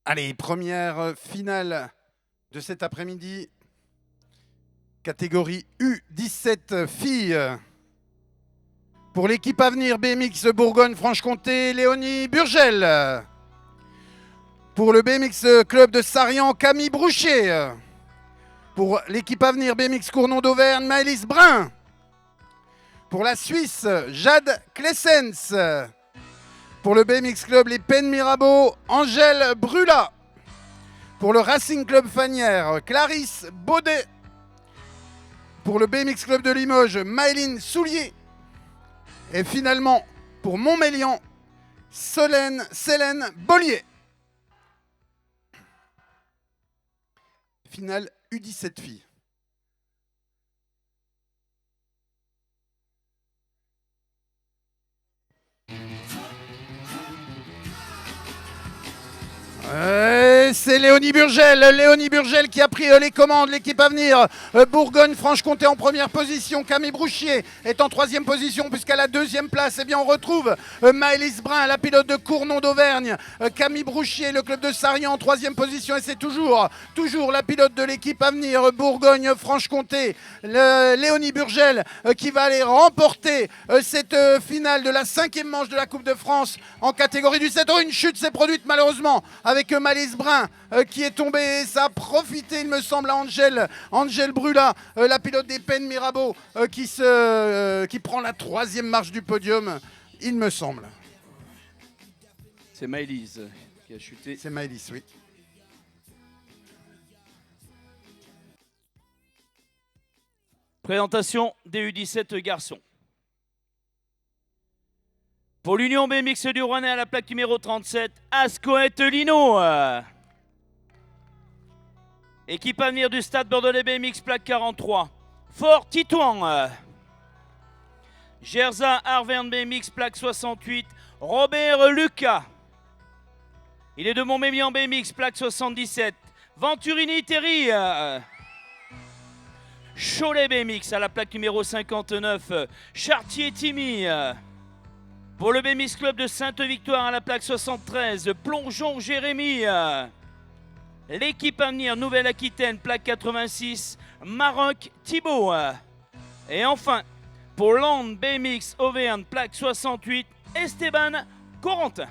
Allez, première finale de cet après-midi. Catégorie U17 filles. Pour l'équipe Avenir BMX Bourgogne-Franche-Comté, Léonie Burgel. Pour le BMX Club de Sarian, Camille Broucher. Pour l'équipe Avenir BMX Cournon d'Auvergne, Maëlys Brun. Pour la Suisse, Jade Klessens. Pour le BMX Club Les Pennes Mirabeau, Angèle Brula. Pour le Racing Club Fanière, Clarisse Baudet. Pour le BMX Club de Limoges, Maëline Soulier. Et finalement, pour Montmélian, Célène Bollier. Finale U17 filles. C'est Léonie Burgel qui a pris les commandes, l'équipe Avenir. Bourgogne-Franche-Comté en première position. Camille Brouchier est en troisième position puisqu'à la deuxième place, eh bien, on retrouve Maëlys Brun, la pilote de Cournon d'Auvergne. Camille Brouchier, le club de Sarian en troisième position. Et c'est toujours la pilote de l'équipe Avenir Bourgogne-Franche-Comté, Léonie Burgel, qui va aller remporter cette finale de la cinquième manche de la Coupe de France en catégorie du 7. Oh, une chute s'est produite malheureusement avec Maëlys Brun qui est tombé. Ça a profité, il me semble, à Angèle Brula, la pilote des Pennes Mirabeau, qui prend la troisième marche du podium, il me semble. C'est Maëlys qui a chuté. C'est Maëlys, oui. Présentation des U17 garçons. Pour l'Union BMX du Rouennais à la plaque numéro 37, Ascoët Lino. Équipe Avenir du Stade Bordelais BMX plaque 43, Fort Titouan. Gerza Arverne BMX plaque 68, Robert Lucas. Il est de Montmélian BMX plaque 77, Venturini Terry. Cholet BMX à la plaque numéro 59, Chartier Timmy. Pour le BMX Club de Sainte-Victoire à la plaque 73, Plongeon Jérémy. L'équipe Avenir Nouvelle-Aquitaine, plaque 86, Maroc Thibault. Et enfin, pour Land BMX Auvergne, plaque 68, Esteban Corentin.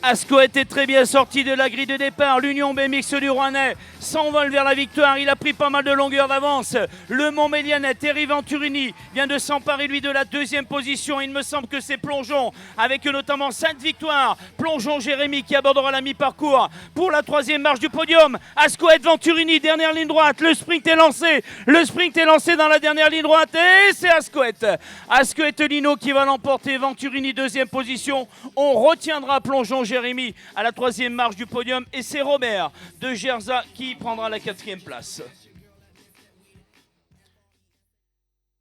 Ascoët est très bien sorti de la grille de départ. L'Union BMX du Rouennais s'envole vers la victoire. Il a pris pas mal de longueur d'avance. Le Montmélianais Terry Venturini vient de s'emparer lui de la deuxième position. Il me semble que c'est Plongeon avec notamment 5 victoires. Plongeon Jérémy qui abordera la mi-parcours pour la troisième marche du podium. Ascoët Venturini, dernière ligne droite. Le sprint est lancé. Le sprint est lancé dans la dernière ligne droite et c'est Ascoët. Ascoët Lino qui va l'emporter. Venturini deuxième position. On retiendra Plongeon Jérémy à la troisième marche du podium et c'est Robert de Gerza qui prendra la quatrième place.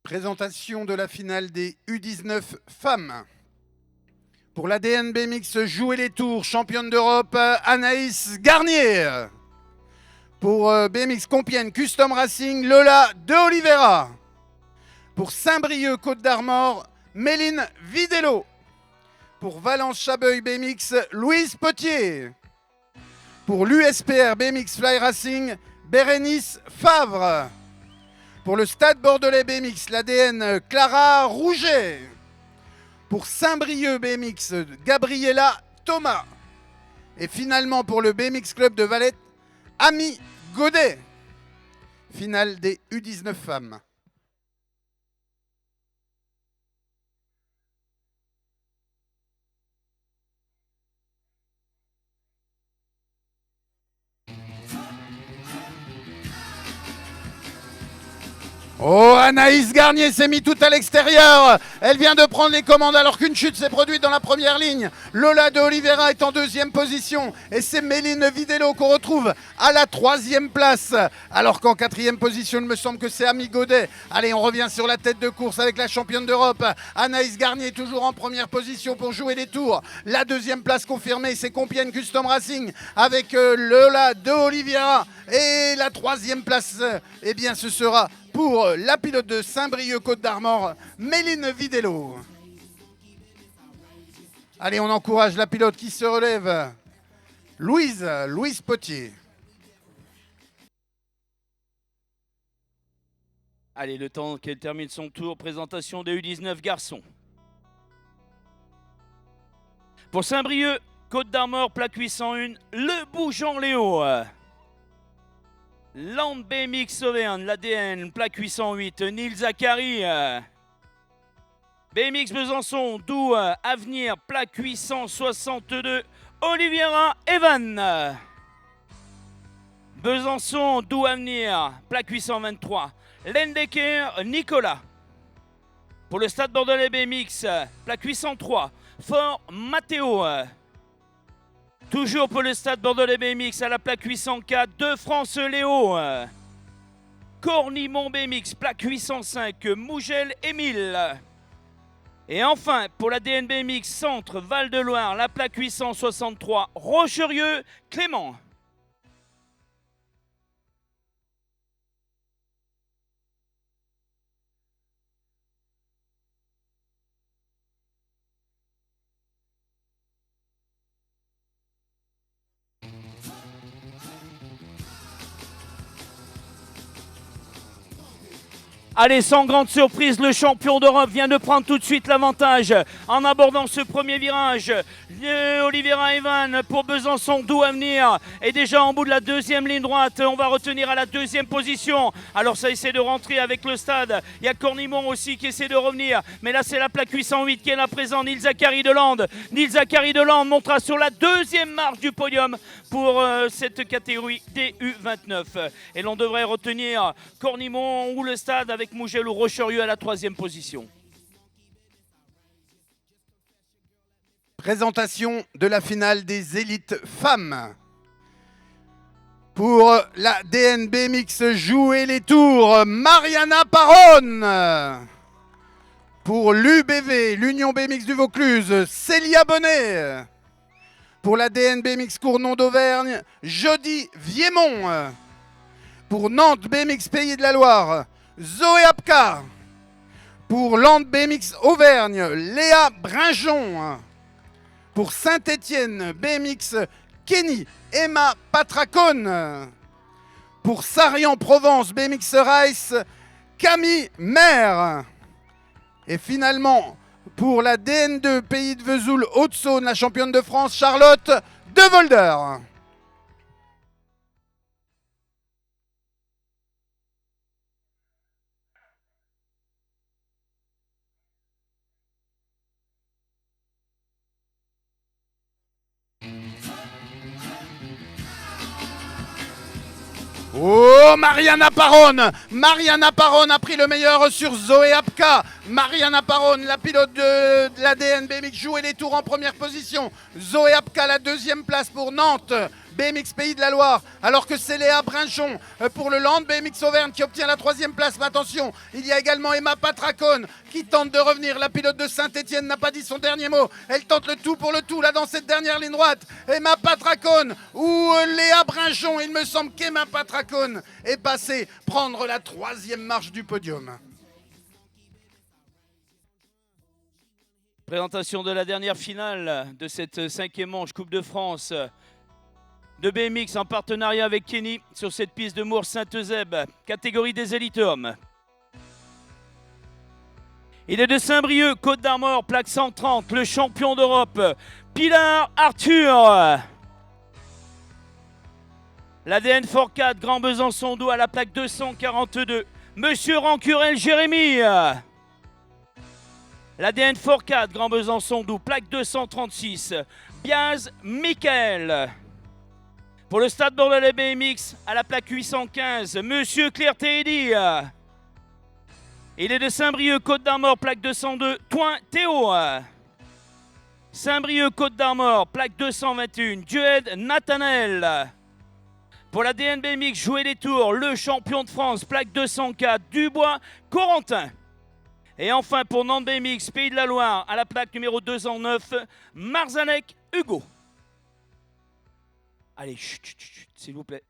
Présentation de la finale des U19 femmes. Pour l'ADN BMX Jouer les Tours, championne d'Europe, Anaïs Garnier. Pour BMX Compiègne Custom Racing, Lola De Oliveira. Pour Saint-Brieuc Côte d'Armor, Méline Vidello. Pour Valence-Chabeuil BMX, Louise Potier. Pour l'USPR BMX Fly Racing, Bérénice Favre. Pour le Stade Bordelais BMX, l'ADN Clara Rouget. Pour Saint-Brieuc BMX, Gabriella Thomas. Et finalement pour le BMX Club de Valette, Ami Godet. Finale des U19 femmes. Oh, Anaïs Garnier s'est mise tout à l'extérieur. Elle vient de prendre les commandes alors qu'une chute s'est produite dans la première ligne. Lola de Oliveira est en deuxième position. Et c'est Méline Vidello qu'on retrouve à la troisième place. Alors qu'en quatrième position, il me semble que c'est Ami Godet. Allez, on revient sur la tête de course avec la championne d'Europe. Anaïs Garnier toujours en première position pour jouer les tours. La deuxième place confirmée, c'est Compiègne Custom Racing avec Lola de Oliveira. Et la troisième place, eh bien, ce sera pour la pilote de Saint-Brieuc-Côte d'Armor, Méline Vidello. Allez, on encourage la pilote qui se relève, Louise Potier. Allez, le temps qu'elle termine son tour, présentation des U19 garçons. Pour Saint-Brieuc, Côte d'Armor, plaque 801, le Bougeant Léo. Land BMX Auvergne, l'ADN, plaque 808, Neil Zachary. BMX Besançon, Doux, Avenir, plaque 862, Oliviera Evan. Besançon, Doux, Avenir, plaque 823, Lendecker, Nicolas. Pour le Stade Bordelais BMX, plaque 803, Fort Matteo. Toujours pour le Stade Bordelais BMX à la plaque 804, de France Léo. Cornimont BMX, plaque 805, Mougel Émile. Et enfin, pour la DNBMX Centre Val-de-Loire, la plaque 863, Rocherieux Clément. Allez, sans grande surprise, le champion d'Europe vient de prendre tout de suite l'avantage en abordant ce premier virage. Oliviera Evan pour Besançon, Doux Avenir est déjà en bout de la deuxième ligne droite. On va retenir à la deuxième position. Alors ça essaie de rentrer avec le stade. Il y a Cornimont aussi qui essaie de revenir. Mais là c'est la plaque 808 qui est là présent. Neil Zachary de Land. Neil Zachary de Land montera sur la deuxième marche du podium pour cette catégorie DU29. Et l'on devrait retenir Cornimont ou le stade avec Mougel ou Rocherieux à la troisième position. Présentation de la finale des élites femmes. Pour la DNBMX jouer les tours, Mariana Paron. Pour l'UBV, l'Union BMX du Vaucluse, Célia Bonnet. Pour la DNBMX Cournon d'Auvergne, Jody Viémont. Pour Nantes BMX Pays de la Loire, Zoé Apka. Pour Land BMX Auvergne, Léa Brinjon. Pour Saint-Étienne BMX Kenny, Emma Patracone. Pour Sarian Provence BMX Rice, Camille Maire. Et finalement, pour la DN2 Pays de Vesoul Haute-Saône, la championne de France, Charlotte De Volder. Oh, Mariana Paron. Mariana Paron a pris le meilleur sur Zoé Apka. Mariana Paron, la pilote de la DNBMX, jouait les tours en première position. Zoé Apka, la deuxième place pour Nantes BMX Pays de la Loire, alors que c'est Léa Brinchon pour le Land BMX Auvergne qui obtient la troisième place. Mais attention, il y a également Emma Patracone qui tente de revenir. La pilote de Saint-Étienne n'a pas dit son dernier mot. Elle tente le tout pour le tout là dans cette dernière ligne droite. Emma Patracone ou Léa Brinchon. Il me semble qu'Emma Patracone est passée prendre la troisième marche du podium. Présentation de la dernière finale de cette cinquième manche Coupe de France de BMX en partenariat avec Kenny sur cette piste de Mours-Saint-Eusèbe, catégorie des élites hommes. Il est de Saint-Brieuc, Côte d'Armor, plaque 130, le champion d'Europe, Pilar Arthur. L'ADN Fort 4, Grand Besançon Doux à la plaque 242, Monsieur Rancurel Jérémy. L'ADN Fort 4, Grand Besançon Doux, plaque 236, Biaz Michael. Pour le Stade Bordelais BMX, à la plaque 815, Monsieur Claire Teddy. Il est de Saint-Brieuc, Côte d'Armor, plaque 202, Toin Théo. Saint-Brieuc, Côte d'Armor, plaque 221, Dued Nathanaël. Pour la DNB Mix, jouer les tours, le champion de France, plaque 204, Dubois Corentin. Et enfin pour Nantes BMX, Pays de la Loire, à la plaque numéro 209, Marzanek Hugo. Allez, chut, chut, chut, s'il vous plaît.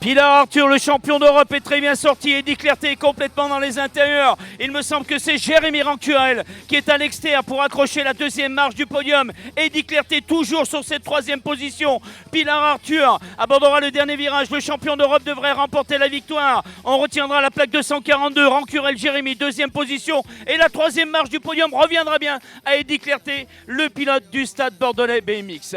Pilar Arthur, le champion d'Europe, est très bien sorti. Eddy Clerté est complètement dans les intérieurs. Il me semble que c'est Jérémy Rancurel qui est à l'extérieur pour accrocher la deuxième marche du podium. Eddy Clerté toujours sur cette troisième position. Pilar Arthur abordera le dernier virage. Le champion d'Europe devrait remporter la victoire. On retiendra la plaque 242. Rancurel Jérémy, deuxième position. Et la troisième marche du podium reviendra bien à Eddy Clerté, le pilote du Stade Bordelais BMX.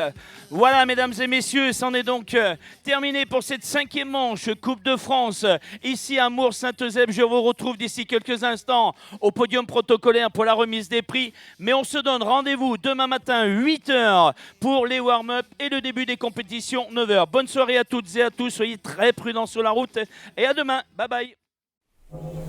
Voilà, mesdames et messieurs, c'en est donc terminé pour cette cinquième manche Coupe de France. Ici à Mours-Saint-Eusèbe, je vous retrouve d'ici quelques instants au podium protocolaire pour la remise des prix. Mais on se donne rendez-vous demain matin 8h pour les warm-up et le début des compétitions 9h. Bonne soirée à toutes et à tous, soyez très prudents sur la route et à demain. Bye bye.